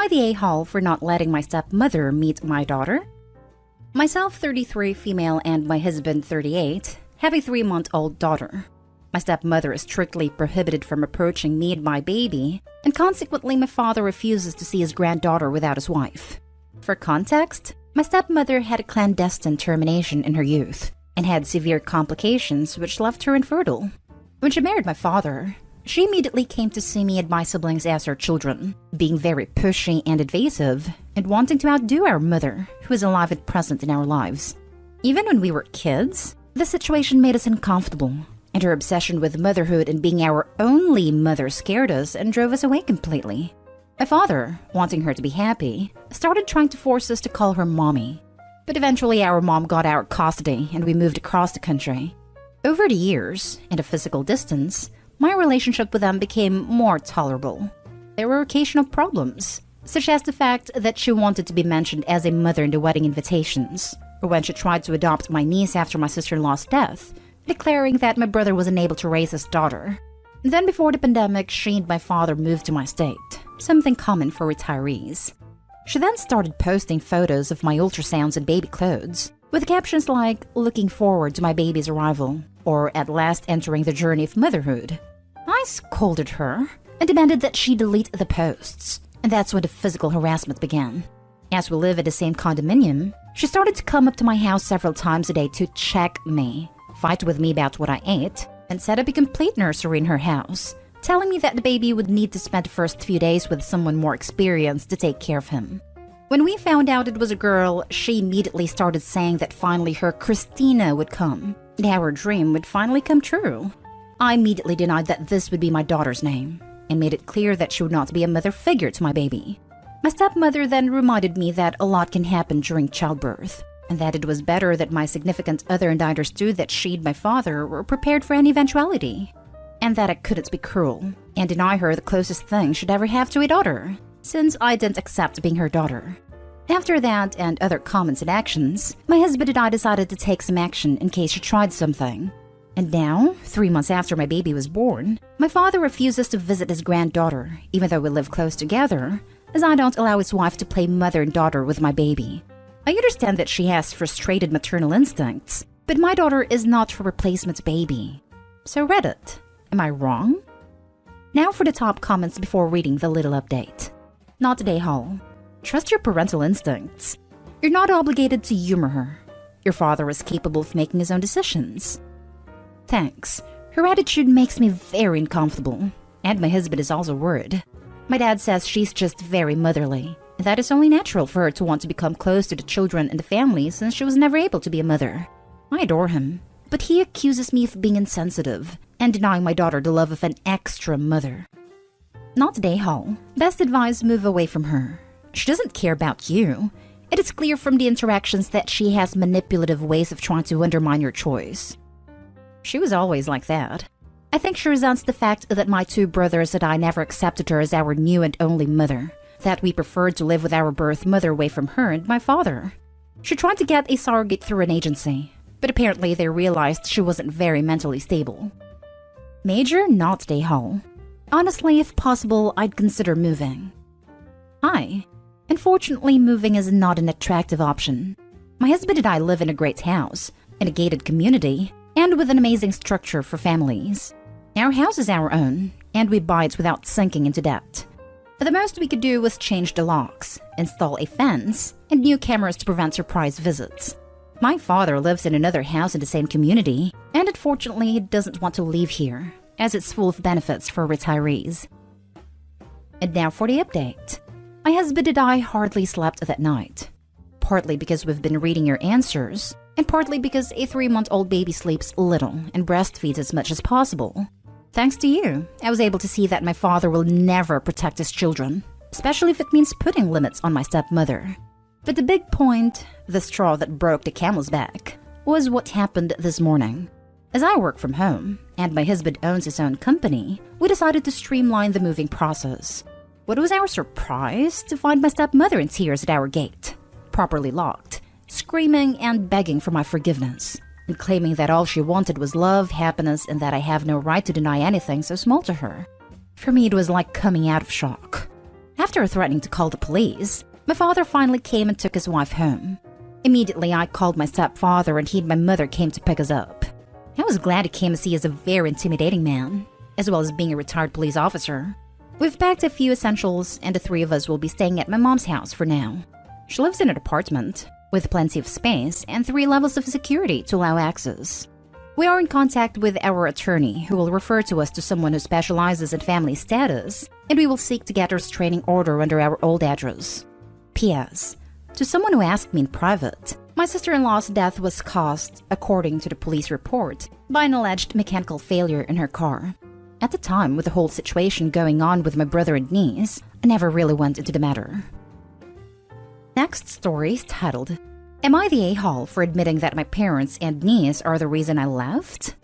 Am I the a-hole for not letting my stepmother meet my daughter? Myself, 33, female, and my husband, 38, have a 3-month-old daughter. My stepmother is strictly prohibited from approaching me and my baby, and consequently my father refuses to see his granddaughter without his wife. For context, my stepmother had a clandestine termination in her youth, and had severe complications which left her infertile. When she married my father, she immediately came to see me and my siblings as her children, being very pushy and invasive, and wanting to outdo our mother, who is alive and present in our lives. Even when we were kids, the situation made us uncomfortable, and her obsession with motherhood and being our only mother scared us and drove us away completely. My father, wanting her to be happy, started trying to force us to call her mommy. But eventually our mom got our custody and we moved across the country. Over the years, and a physical distance, my relationship with them became more tolerable. There were occasional problems, such as the fact that she wanted to be mentioned as a mother in the wedding invitations, or when she tried to adopt my niece after my sister-in-law's death, declaring that my brother was unable to raise his daughter. Then before the pandemic, she and my father moved to my state, something common for retirees. She then started posting photos of my ultrasounds and baby clothes, with captions like, "Looking forward to my baby's arrival," or "At last entering the journey of motherhood." I scolded her and demanded that she delete the posts, and that's when the physical harassment began. As we live in the same condominium, she started to come up to my house several times a day to check me, fight with me about what I ate, and set up a complete nursery in her house, telling me that the baby would need to spend the first few days with someone more experienced to take care of him. When we found out it was a girl, she immediately started saying that finally her Christina would come, and our dream would finally come true. I immediately denied that this would be my daughter's name, and made it clear that she would not be a mother figure to my baby. My stepmother then reminded me that a lot can happen during childbirth, and that it was better that my significant other and I understood that she and my father were prepared for any eventuality, and that I couldn't be cruel and deny her the closest thing she'd ever have to a daughter, since I didn't accept being her daughter. After that and other comments and actions, my husband and I decided to take some action in case she tried something. And now, 3 months after my baby was born, my father refuses to visit his granddaughter, even though we live close together, as I don't allow his wife to play mother and daughter with my baby. I understand that she has frustrated maternal instincts, but my daughter is not her replacement baby. So Reddit, am I wrong? Now for the top comments before reading the little update. Not today, Hall. Trust your parental instincts. You're not obligated to humor her. Your father is capable of making his own decisions. Thanks. Her attitude makes me very uncomfortable. And my husband is also worried. My dad says she's just very motherly, and that it's only natural for her to want to become close to the children and the family since she was never able to be a mother. I adore him, but he accuses me of being insensitive and denying my daughter the love of an extra mother. Not today, Hall. Best advice, move away from her. She doesn't care about you. It is clear from the interactions that she has manipulative ways of trying to undermine your choice. She was always like that. I think she resents the fact that my 2 brothers and I never accepted her as our new and only mother, that we preferred to live with our birth mother away from her and my father. She tried to get a surrogate through an agency, but apparently they realized she wasn't very mentally stable. Major, not today, Hall. Honestly, if possible, I'd consider moving. Hi. Unfortunately, moving is not an attractive option. My husband and I live in a great house, in a gated community, and with an amazing structure for families. Our house is our own, and we buy it without sinking into debt. The most we could do was change the locks, install a fence, and new cameras to prevent surprise visits. My father lives in another house in the same community, and unfortunately he doesn't want to leave here, as it's full of benefits for retirees. And now for the update. My husband and I hardly slept that night. Partly because we've been reading your answers, and partly because a 3-month-old baby sleeps little and breastfeeds as much as possible. Thanks to you, I was able to see that my father will never protect his children, especially if it means putting limits on my stepmother. But the big point, the straw that broke the camel's back, was what happened this morning. As I work from home, and my husband owns his own company, we decided to streamline the moving process. What was our surprise to find my stepmother in tears at our gate, properly locked, screaming and begging for my forgiveness, and claiming that all she wanted was love, happiness, and that I have no right to deny anything so small to her. For me, it was like coming out of shock. After threatening to call the police, my father finally came and took his wife home. Immediately, I called my stepfather and he and my mother came to pick us up. I was glad he came as he is a very intimidating man, as well as being a retired police officer. We've packed a few essentials and the three of us will be staying at my mom's house for now. She lives in an apartment with plenty of space and 3 levels of security to allow access. We are in contact with our attorney who will refer to us to someone who specializes in family status, and we will seek to get a restraining order under our old address. P.S. To someone who asked me in private, my sister-in-law's death was caused, according to the police report, by an alleged mechanical failure in her car. At the time, with the whole situation going on with my brother and niece, I never really went into the matter. Next story is titled, Am I the a-hole for admitting that my parents and niece are the reason I left?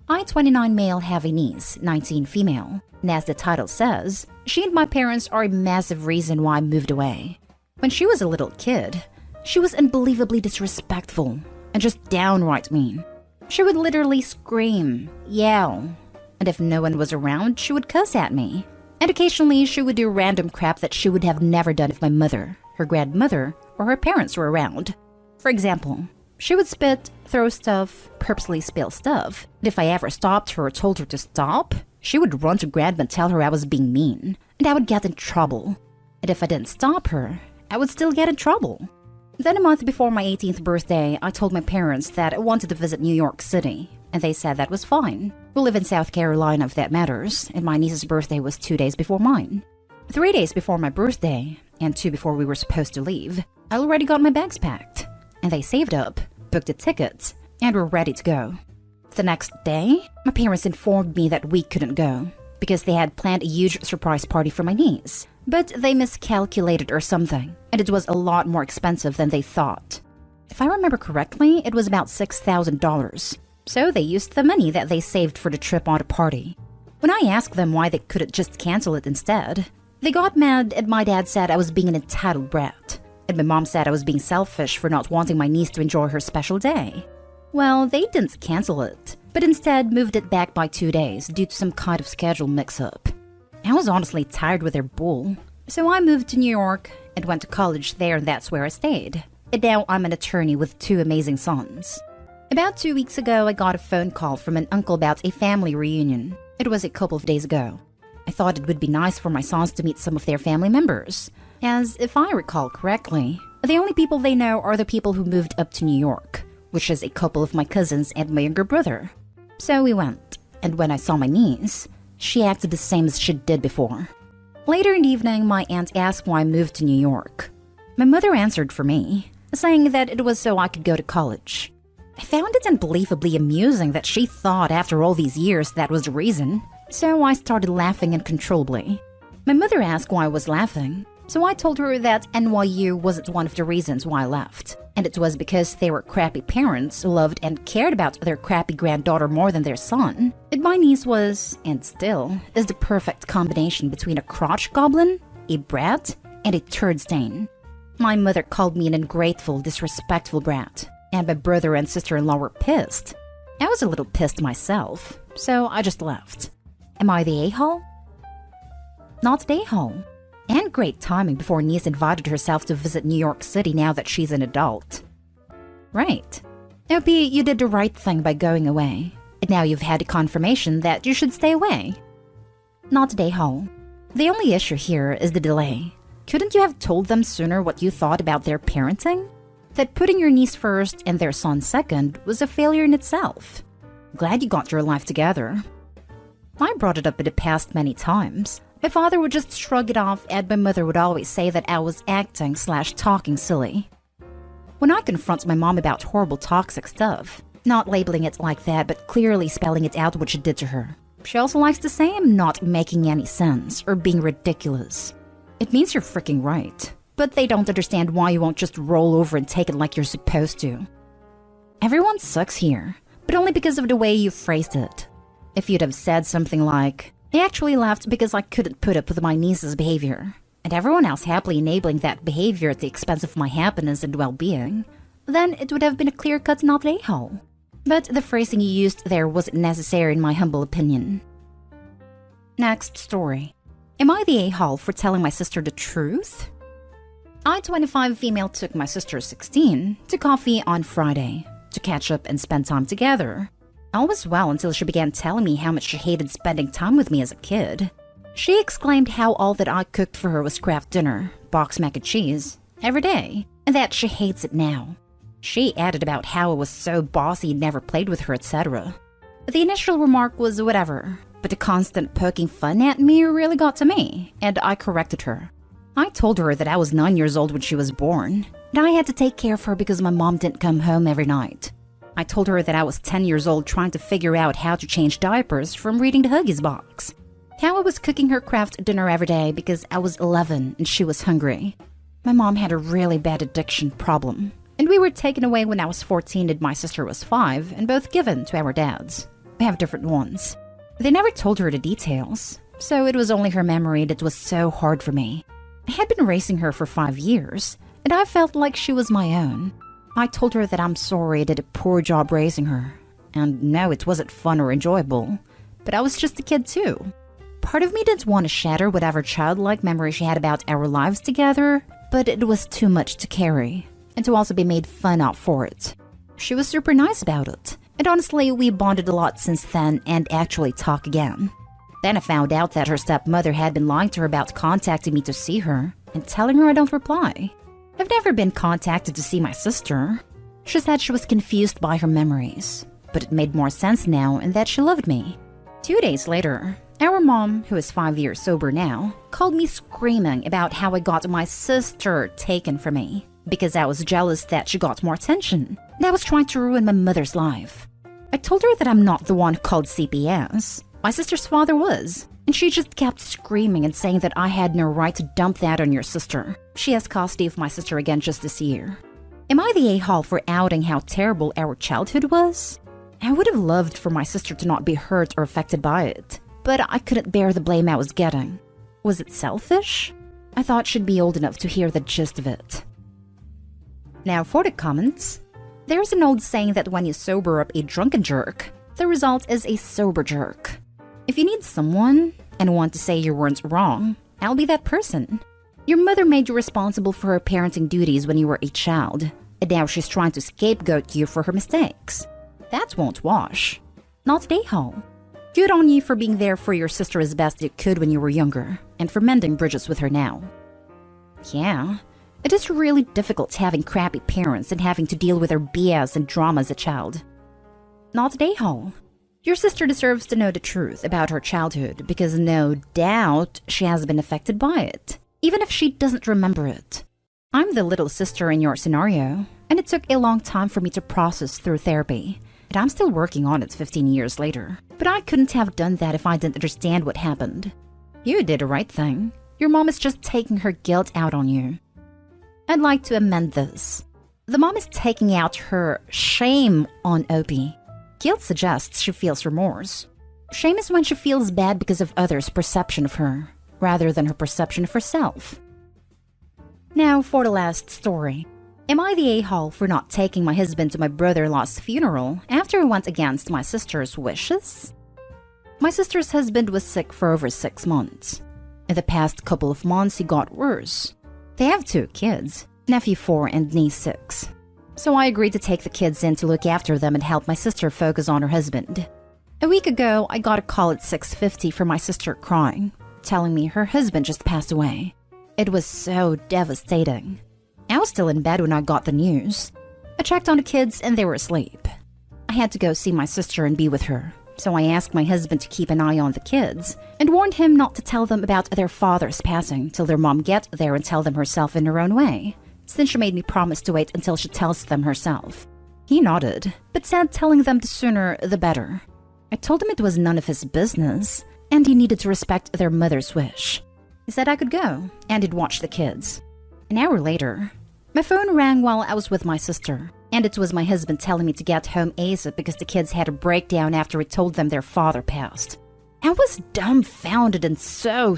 I, 29 male, have a niece, 19 female, and as the title says, she and my parents are a massive reason why I moved away. When she was a little kid, she was unbelievably disrespectful and just downright mean. She would literally scream, yell, and if no one was around, she would cuss at me. And occasionally, she would do random crap that she would have never done if my mother, her grandmother, or her parents were around. For example, she would spit, throw stuff, purposely spill stuff. And if I ever stopped her or told her to stop, she would run to grandma and tell her I was being mean, and I would get in trouble. And if I didn't stop her, I would still get in trouble. Then a month before my 18th birthday, I told my parents that I wanted to visit New York City, and they said that was fine. We live in South Carolina if that matters, and my niece's birthday was 2 days before mine. 3 days before my birthday, and 2 before we were supposed to leave, I already got my bags packed, and they saved up, booked the tickets, and were ready to go. The next day, my parents informed me that we couldn't go, because they had planned a huge surprise party for my niece, but they miscalculated or something, and it was a lot more expensive than they thought. If I remember correctly, it was about $6,000, so they used the money that they saved for the trip on the party. When I asked them why they couldn't just cancel it instead, they got mad and my dad said I was being an entitled brat, and my mom said I was being selfish for not wanting my niece to enjoy her special day. Well, they didn't cancel it, but instead moved it back by 2 days due to some kind of schedule mix-up. I was honestly tired with their bull, so I moved to New York and went to college there, and that's where I stayed. And now I'm an attorney with 2 amazing sons. About 2 weeks ago, I got a phone call from an uncle about a family reunion. It was a couple of days ago. I thought it would be nice for my sons to meet some of their family members, as if I recall correctly, the only people they know are the people who moved up to New York, which is a couple of my cousins and my younger brother. So we went, and when I saw my niece, she acted the same as she did before. Later in the evening, my aunt asked why I moved to New York. My mother answered for me, saying that it was so I could go to college. I found it unbelievably amusing that she thought after all these years that was the reason, so I started laughing uncontrollably. My mother asked why I was laughing, so I told her that NYU wasn't one of the reasons why I left, and it was because they were crappy parents who loved and cared about their crappy granddaughter more than their son. And my niece was, and still, is the perfect combination between a crotch goblin, a brat, and a turd stain. My mother called me an ungrateful, disrespectful brat, and my brother and sister-in-law were pissed. I was a little pissed myself, so I just left. Am I the a-hole? Not the a-hole. And great timing before niece invited herself to visit New York City now that she's an adult. Right. OP, you did the right thing by going away, and now you've had a confirmation that you should stay away. Not the a-hole. The only issue here is the delay. Couldn't you have told them sooner what you thought about their parenting? That putting your niece first and their son second was a failure in itself. Glad you got your life together. I brought it up in the past many times. My father would just shrug it off, and my mother would always say that I was acting/talking silly. When I confront my mom about horrible toxic stuff, not labeling it like that but clearly spelling it out what she did to her, she also likes to say I'm not making any sense or being ridiculous. It means you're freaking right, but they don't understand why you won't just roll over and take it like you're supposed to. Everyone sucks here, but only because of the way you phrased it. If you'd have said something like, I actually left because I couldn't put up with my niece's behavior, and everyone else happily enabling that behavior at the expense of my happiness and well-being, then it would have been a clear-cut not a-hole. But the phrasing you used there wasn't necessary in my humble opinion. Next story. Am I the a-hole for telling my sister the truth? I, 25 female, took my sister, 16, to coffee on Friday to catch up and spend time together. All was well until she began telling me how much she hated spending time with me as a kid. She exclaimed how all that I cooked for her was Kraft dinner, boxed mac and cheese, every day, and that she hates it now. She added about how it was so bossy he'd never played with her, etc. The initial remark was whatever, but the constant poking fun at me really got to me, and I corrected her. I told her that I was 9 years old when she was born, and I had to take care of her because my mom didn't come home every night. I told her that I was 10 years old trying to figure out how to change diapers from reading the Huggies box. How I was cooking her Kraft dinner every day because I was 11 and she was hungry. My mom had a really bad addiction problem, and we were taken away when I was 14 and my sister was 5, and both given to our dads. We have different ones. They never told her the details, so it was only her memory that was so hard for me. I had been raising her for 5 years, and I felt like she was my own. I told her that I'm sorry I did a poor job raising her, and no, it wasn't fun or enjoyable, but I was just a kid too. Part of me didn't want to shatter whatever childlike memory she had about our lives together, but it was too much to carry, and to also be made fun of for it. She was super nice about it, and honestly, we bonded a lot since then and actually talk again. Then I found out that her stepmother had been lying to her about contacting me to see her and telling her I don't reply. I've never been contacted to see my sister. She said she was confused by her memories, but it made more sense now and that she loved me. 2 days later, our mom, who is 5 years sober now, called me screaming about how I got my sister taken from me because I was jealous that she got more attention and I was trying to ruin my mother's life. I told her that I'm not the one who called CPS. My sister's father was, and she just kept screaming and saying that I had no right to dump that on your sister. She has custody of my sister again just this year. Am I the a-hole for outing how terrible our childhood was? I would have loved for my sister to not be hurt or affected by it, but I couldn't bear the blame I was getting. Was it selfish? I thought she'd be old enough to hear the gist of it. Now for the comments. There's an old saying that when you sober up a drunken jerk, the result is a sober jerk. If you need someone and want to say you weren't wrong, I'll be that person. Your mother made you responsible for her parenting duties when you were a child, and now she's trying to scapegoat you for her mistakes. That won't wash. Not an a-hole. Good on you for being there for your sister as best you could when you were younger, and for mending bridges with her now. Yeah, it is really difficult having crappy parents and having to deal with their BS and drama as a child. Not an a-hole. Your sister deserves to know the truth about her childhood because no doubt she has been affected by it, even if she doesn't remember it. I'm the little sister in your scenario, and it took a long time for me to process through therapy, and I'm still working on it 15 years later. But I couldn't have done that if I didn't understand what happened. You did the right thing. Your mom is just taking her guilt out on you. I'd like to amend this. The mom is taking out her shame on Opie. Guilt suggests she feels remorse. Shame is when she feels bad because of others' perception of her, rather than her perception of herself. Now for the last story. Am I the a-hole for not taking my husband to my brother-in-law's funeral after I went against my sister's wishes? My sister's husband was sick for over 6 months. In the past couple of months, he got worse. They have 2 kids, nephew 4 and niece 6. So I agreed to take the kids in to look after them and help my sister focus on her husband. A week ago, I got a call at 6:50 from my sister crying, telling me her husband just passed away. It was so devastating. I was still in bed when I got the news. I checked on the kids and they were asleep. I had to go see my sister and be with her, so I asked my husband to keep an eye on the kids and warned him not to tell them about their father's passing till their mom gets there and tell them herself in her own way, since she made me promise to wait until she tells them herself. He nodded, but said telling them the sooner the better. I told him it was none of his business, and he needed to respect their mother's wish. He said I could go, and he'd watch the kids. An hour later, my phone rang while I was with my sister, and it was my husband telling me to get home ASAP because the kids had a breakdown after he told them their father passed. I was dumbfounded and so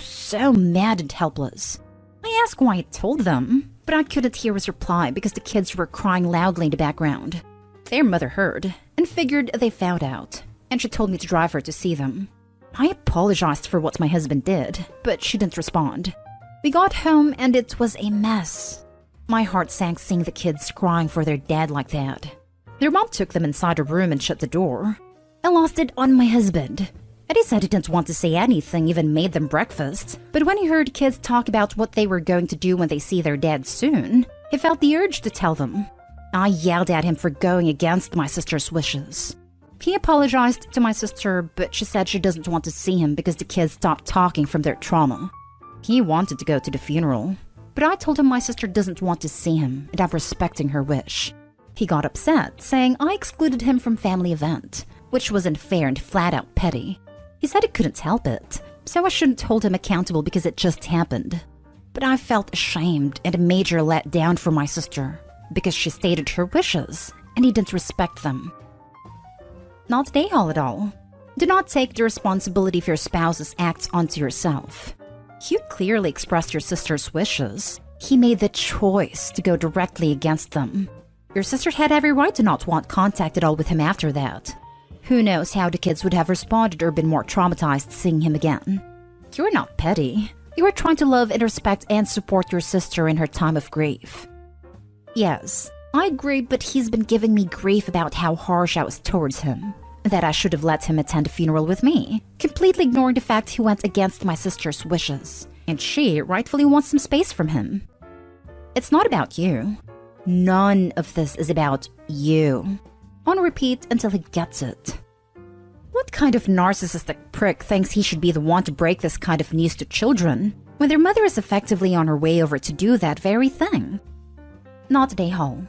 mad and helpless. I asked why he told them, but I couldn't hear his reply because the kids were crying loudly in the background. Their mother heard and figured they found out, and she told me to drive her to see them. I apologized for what my husband did, but she didn't respond. We got home and it was a mess. My heart sank seeing the kids crying for their dad like that. Their mom took them inside a room and shut the door. I lost it on my husband. And he said he didn't want to say anything, even made them breakfast. But when he heard kids talk about what they were going to do when they see their dad soon, he felt the urge to tell them. I yelled at him for going against my sister's wishes. He apologized to my sister, but she said she doesn't want to see him because the kids stopped talking from their trauma. He wanted to go to the funeral, but I told him my sister doesn't want to see him and I'm respecting her wish. He got upset, saying I excluded him from family event, which was unfair and flat out petty. He said he couldn't help it, so I shouldn't hold him accountable because it just happened. But I felt ashamed and a major letdown for my sister because she stated her wishes and he didn't respect them. Not day-hall at all. Do not take the responsibility for your spouse's acts onto yourself. You clearly expressed your sister's wishes. He made the choice to go directly against them. Your sister had every right to not want contact at all with him after that. Who knows how the kids would have responded or been more traumatized seeing him again. You're not petty. You are trying to love and respect and support your sister in her time of grief. Yes, I agree, but he's been giving me grief about how harsh I was towards him. That I should have let him attend a funeral with me, completely ignoring the fact he went against my sister's wishes, and she rightfully wants some space from him. It's not about you. None of this is about you. On repeat until he gets it. What kind of narcissistic prick thinks he should be the one to break this kind of news to children when their mother is effectively on her way over to do that very thing? Not day-hall.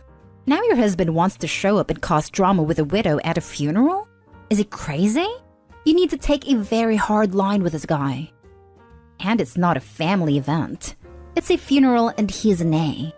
Now your husband wants to show up and cause drama with a widow at a funeral? Is he crazy? You need to take a very hard line with this guy. And it's not a family event. It's a funeral and he's an A.